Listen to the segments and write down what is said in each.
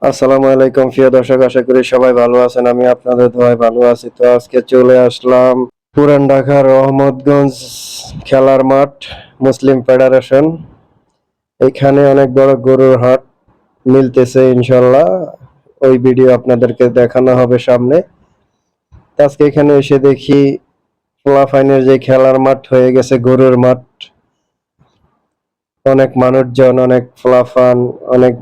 আসসালামু আলাইকুম প্রিয় দর্শক, আশা করি সবাই ভালো আছেন। আমি আপনাদের দোয়ায় ভালো আছি। তো আজকে চলে আসলাম পুরান ঢাকার রহমতগঞ্জ খেলার মাঠ, মুসলিম ফেডারেশন। এখানে অনেক বড় গরুর হাট মিলতেছে ইনশাল্লাহ। ওই ভিডিও আপনাদেরকে দেখানো হবে সামনে। তো আজকে এখানে এসে দেখি পোলাপাইনের যে খেলার মাঠ হয়ে গেছে গরুর মাঠ। অনেক মানুষজন, অনেক পোলাপান, অনেক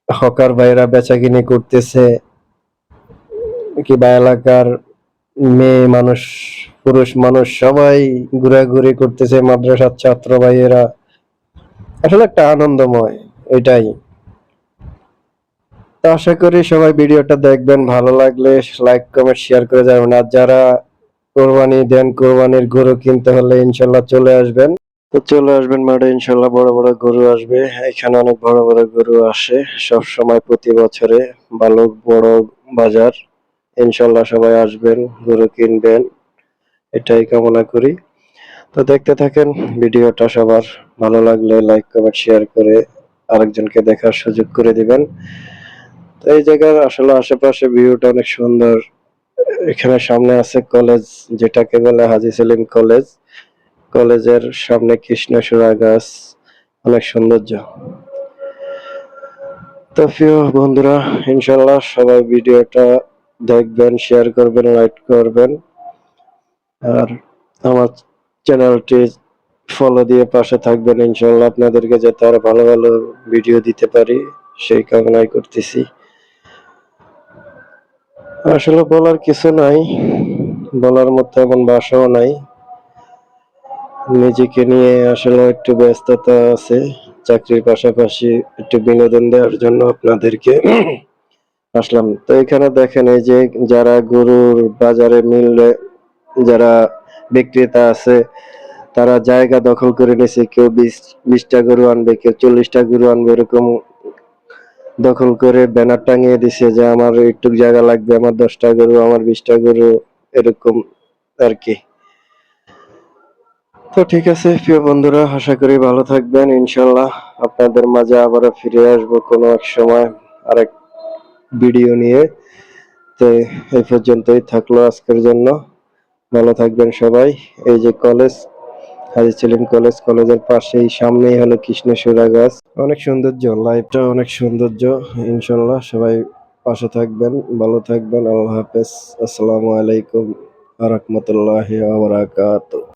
হকার ভাইরা বেচাকিনি করতেছে। কিংবা এলাকার মেয়ে মানুষ, পুরুষ মানুষ সবাই ঘোরাঘুরি করতেছে, মাদ্রাসার ছাত্র ভাইয়েরা। আসলে একটা আনন্দময়, এটাই। তো আশা করি সবাই ভিডিওটা দেখবেন, ভালো লাগলে লাইক কমেন্ট শেয়ার করে যাবেন। আর যারা কোরবানি দেন, কোরবানির গরু কিনতে হলে ইনশাল্লাহ চলে আসবেন। তো চলে আসবেন মাঠে, ইনশাল্লাহ বড় বড় গরু আসবে। এখানে অনেক বড় বড় গরু আসে সব সময়, প্রতি বছরে। ভালো বড় বাজার। ইনশাল্লাহ সবাই আসবেন, গরু কিনবেন, এটাই কামনা করি। তো দেখতে থাকেন ভিডিওটা। সবার ভালো লাগলে লাইক কমেন্ট শেয়ার করে আরেকজনকে দেখার সুযোগ করে দিবেন। তো এই জায়গার আসলে আশেপাশে ভিউটা অনেক সুন্দর। এখানে সামনে আছে কলেজ, যেটাকে বলে হাজী সেলিম কলেজ। কলেজের সামনে কৃষ্ণচূড়া গাছ, অনেক সৌন্দর্য। তো প্রিয় বন্ধুরা, ইনশাল্লাহ সবাই ভিডিওটা দেখবেন, শেয়ার করবেন, লাইক করবেন। আর আমার চ্যানেলটি ফলো দিয়ে পাশে থাকবেন ইনশাল্লাহ, আপনাদেরকে যাতে আরো ভালো ভালো ভিডিও দিতে পারি সেই কামনাই করতেছি। আসলে বলার কিছু নাই, বলার মতো এমন ভাষাও নাই। নিজেকে নিয়ে আসলে একটু ব্যস্ততা আছে, চাকরির পাশাপাশি একটু বিনোদন দেওয়ার জন্য আপনাদেরকে আসলাম। তো এখানে দেখেন, এই যে যারা গরুর বাজারে মিলে, যারা বিক্রেতা আছে, তারা জায়গা দখল করে নিয়েছে। কেউ 20টা গরু আনবে, কেউ 40টা গরু আনবে, এরকম দখল করে ব্যানার টাঙিয়ে দিছে যে আমার একটু জায়গা লাগবে, আমার 10টা গরু, আমার 20টা গরু, এরকম আর কি। তো ঠিক আছে প্রিয় বন্ধুরা, আশা করি ভালো থাকবেন। ইনশাল্লাহ আপনাদের মাঝে আবারও ফিরে আসবো কোনো এক সময় আরেক ভিডিও নিয়ে। তো এই পর্যন্তই থাকলো আজকের জন্য। ভালো থাকবেন সবাই। এই যে কলেজ, হাজী সেলিম কলেজ, কলেজের পাশেই সামনেই হলো কৃষ্ণচূড়া গাছ। অনেক সৌন্দর্য, লাইফটা অনেক সৌন্দর্য। ইনশাল্লাহ সবাই পাশে থাকবেন, ভালো থাকবেন। আল্লাহ হাফেজ। আসসালামু আলাইকুম ওয়া রাহমাতুল্লাহি ওয়া বারাকাতুহু।